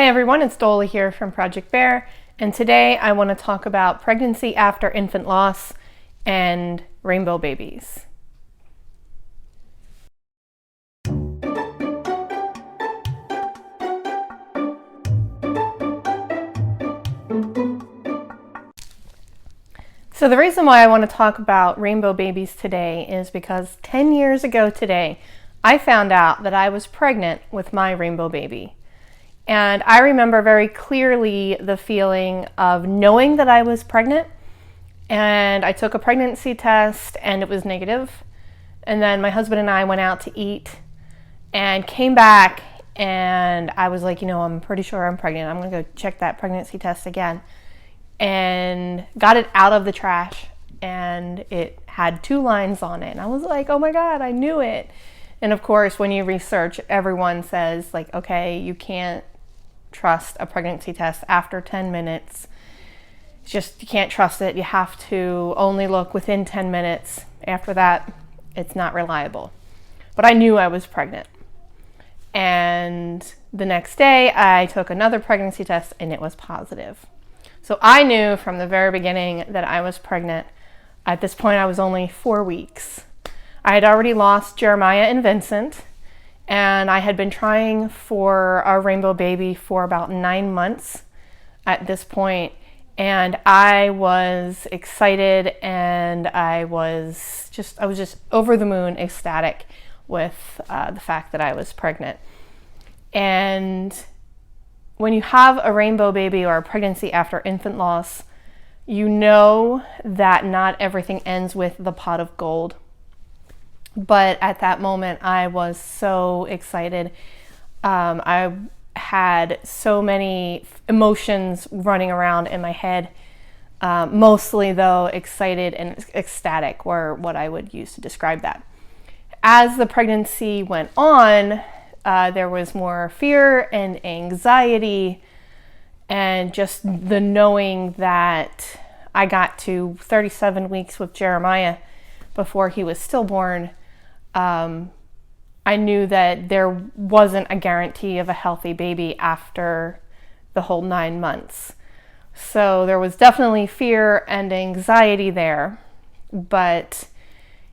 everyone, it's Dola here from Project Bear, and today I want to talk about pregnancy after infant loss and rainbow babies. So the reason why I want to talk about rainbow babies today is because 10 years ago today, I found out that I was pregnant with my rainbow baby. And I remember very clearly the feeling of knowing that I was pregnant, and I took a pregnancy test and it was negative. And then my husband and I went out to eat and came back, and I was like, I'm pretty sure I'm pregnant. I'm gonna go check that pregnancy test again. And got it out of the trash, and it had 2 lines on it. And I was like, oh my God, I knew it. And of course, when you research, everyone says like, okay, you can't trust a pregnancy test after 10 minutes. It's just, you can't trust it. You have to only look within 10 minutes. After that, it's not reliable. But I knew I was pregnant. And the next day I took another pregnancy test and it was positive. So I knew from the very beginning that I was pregnant. At this point, I was only 4 weeks. I had already lost Jeremiah and Vincent, and I had been trying for a rainbow baby for about 9 months at this point, and I was excited, and I was just over the moon ecstatic with the fact that I was pregnant. And when you have a rainbow baby or a pregnancy after infant loss, you know that not everything ends with the pot of gold. But at that moment, I was so excited. I had so many emotions running around in my head. Mostly, though, excited and ecstatic were what I would use to describe that. As the pregnancy went on, there was more fear and anxiety, and just the knowing that I got to 37 weeks with Jeremiah before he was stillborn. I knew that there wasn't a guarantee of a healthy baby after the whole 9 months. So there was definitely fear and anxiety there, but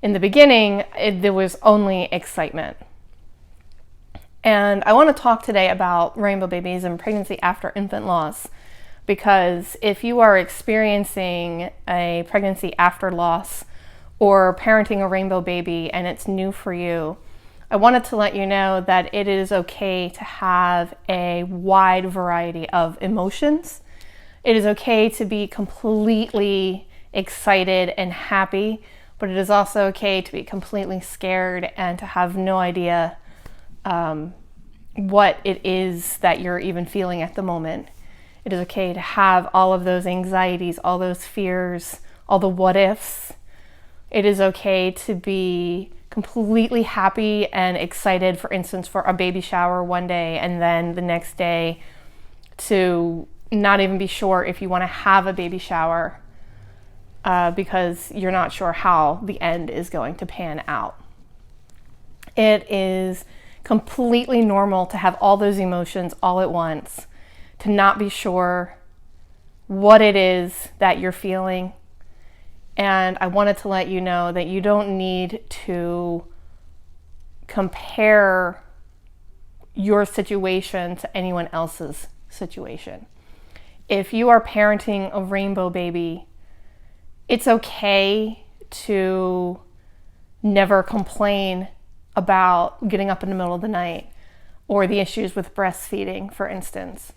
in the beginning, there was only excitement. And I want to talk today about rainbow babies and pregnancy after infant loss, because if you are experiencing a pregnancy after loss or parenting a rainbow baby and it's new for you, I wanted to let you know that it is okay to have a wide variety of emotions. It is okay to be completely excited and happy, but it is also okay to be completely scared and to have no idea what it is that you're even feeling at the moment. It is okay to have all of those anxieties, all those fears, all the what ifs. It is okay to be completely happy and excited, for instance, for a baby shower one day, and then the next day to not even be sure if you want to have a baby shower because you're not sure how the end is going to pan out. It is completely normal to have all those emotions all at once, to not be sure what it is that you're feeling. And I wanted to let you know that you don't need to compare your situation to anyone else's situation. If you are parenting a rainbow baby, it's okay to never complain about getting up in the middle of the night or the issues with breastfeeding, for instance.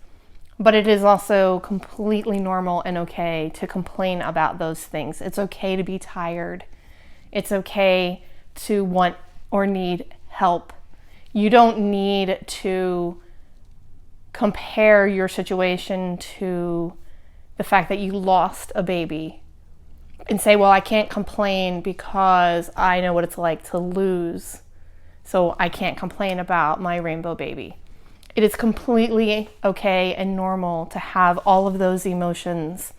But it is also completely normal and okay to complain about those things. It's okay to be tired. It's okay to want or need help. You don't need to compare your situation to the fact that you lost a baby and say, well, I can't complain because I know what it's like to lose, so I can't complain about my rainbow baby. It is completely okay and normal to have all of those emotions.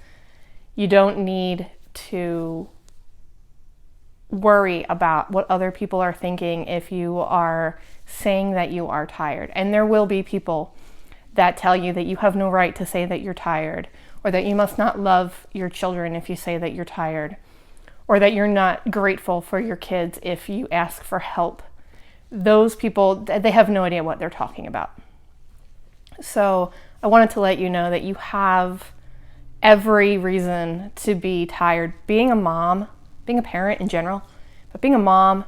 You don't need to worry about what other people are thinking if you are saying that you are tired. And there will be people that tell you that you have no right to say that you're tired, or that you must not love your children if you say that you're tired, or that you're not grateful for your kids if you ask for help. Those people, they have no idea what they're talking about. So I wanted to let you know that you have every reason to be tired. Being a mom, being a parent in general, but being a mom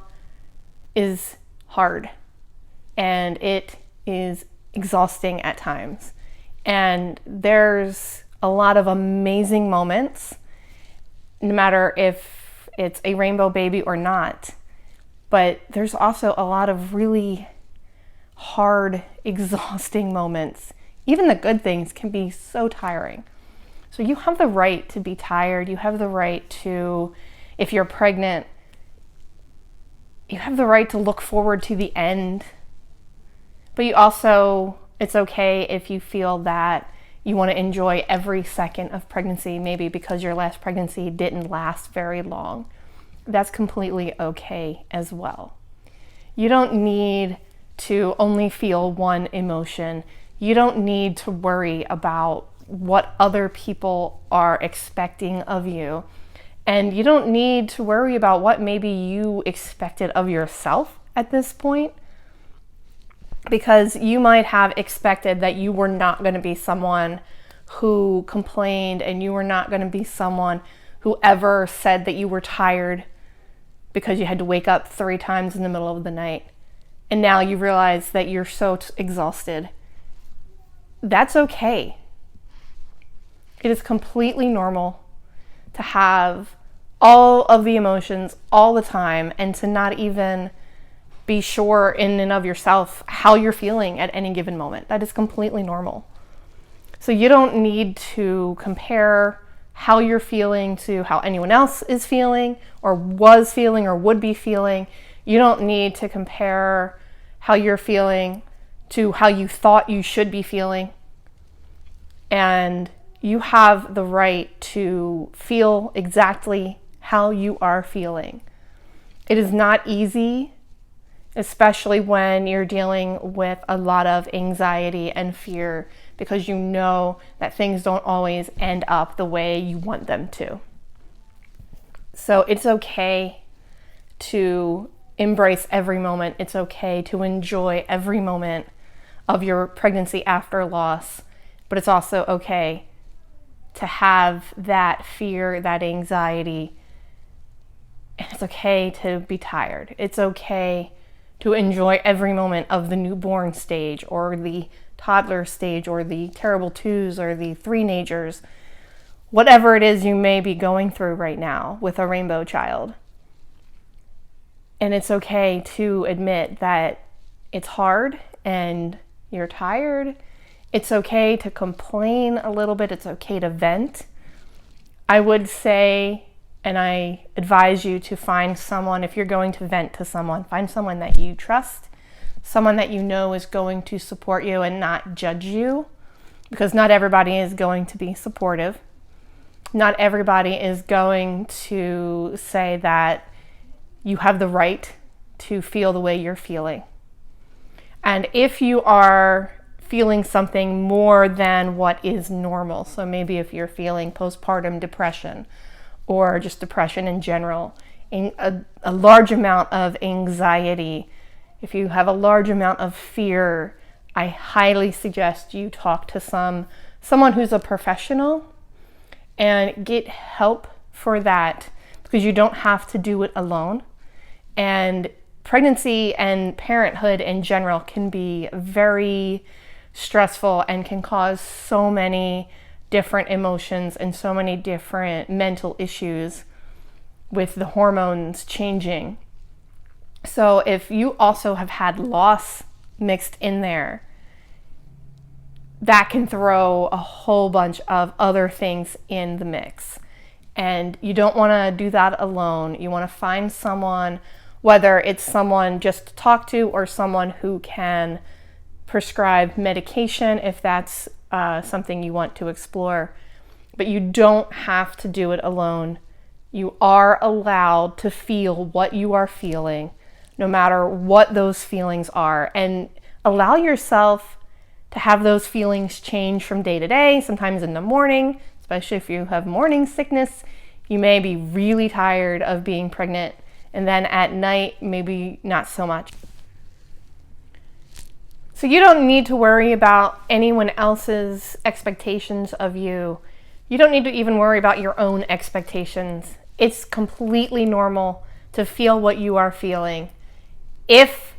is hard, and it is exhausting at times. And there's a lot of amazing moments, no matter if it's a rainbow baby or not. But there's also a lot of really hard, exhausting moments. Even the good things can be so tiring. So you have the right to be tired. You have the right to, if you're pregnant, you have the right to look forward to the end. But you also, it's okay if you feel that you want to enjoy every second of pregnancy, maybe because your last pregnancy didn't last very long. That's completely okay as well. You don't need to only feel one emotion. You don't need to worry about what other people are expecting of you. And you don't need to worry about what maybe you expected of yourself at this point, because you might have expected that you were not going to be someone who complained, and you were not going to be someone who ever said that you were tired because you had to wake up 3 times in the middle of the night. And now you realize that you're so exhausted. That's okay. It is completely normal to have all of the emotions all the time, and to not even be sure in and of yourself how you're feeling at any given moment. That is completely normal. So you don't need to compare how you're feeling to how anyone else is feeling, or was feeling, or would be feeling. You don't need to compare how you're feeling to how you thought you should be feeling. And you have the right to feel exactly how you are feeling. It is not easy, especially when you're dealing with a lot of anxiety and fear, because you know that things don't always end up the way you want them to. So it's okay to embrace every moment. It's okay to enjoy every moment of your pregnancy after loss, but it's also okay to have that fear, that anxiety, and it's okay to be tired. It's okay to enjoy every moment of the newborn stage, or the toddler stage, or the terrible twos, or the three-nagers, whatever it is you may be going through right now with a rainbow child. And it's okay to admit that it's hard and you're tired. It's okay to complain a little bit. It's okay to vent. I would say, and I advise you to find someone, if you're going to vent to someone, find someone that you trust, someone that you know is going to support you and not judge you, because not everybody is going to be supportive. Not everybody is going to say that you have the right to feel the way you're feeling. And if you are feeling something more than what is normal, so maybe if you're feeling postpartum depression, or just depression in general, a large amount of anxiety, if you have a large amount of fear, I highly suggest you talk to someone who's a professional and get help for that, because you don't have to do it alone. And pregnancy and parenthood in general can be very stressful and can cause so many different emotions and so many different mental issues with the hormones changing. So if you also have had loss mixed in there, that can throw a whole bunch of other things in the mix. And you don't want to do that alone. You want to find someone, whether it's someone just to talk to, or someone who can prescribe medication if that's something you want to explore. But you don't have to do it alone. You are allowed to feel what you are feeling, no matter what those feelings are, and allow yourself to have those feelings change from day to day. Sometimes in the morning, especially if you have morning sickness, you may be really tired of being pregnant, and then at night, maybe not so much. So you don't need to worry about anyone else's expectations of you. You don't need to even worry about your own expectations. It's completely normal to feel what you are feeling. If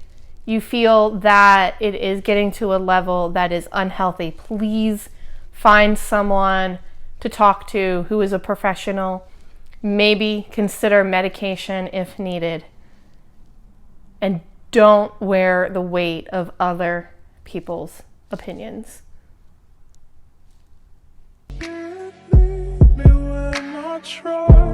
you feel that it is getting to a level that is unhealthy, please find someone to talk to who is a professional. Maybe consider medication if needed. And don't wear the weight of other people's opinions. Me when I try.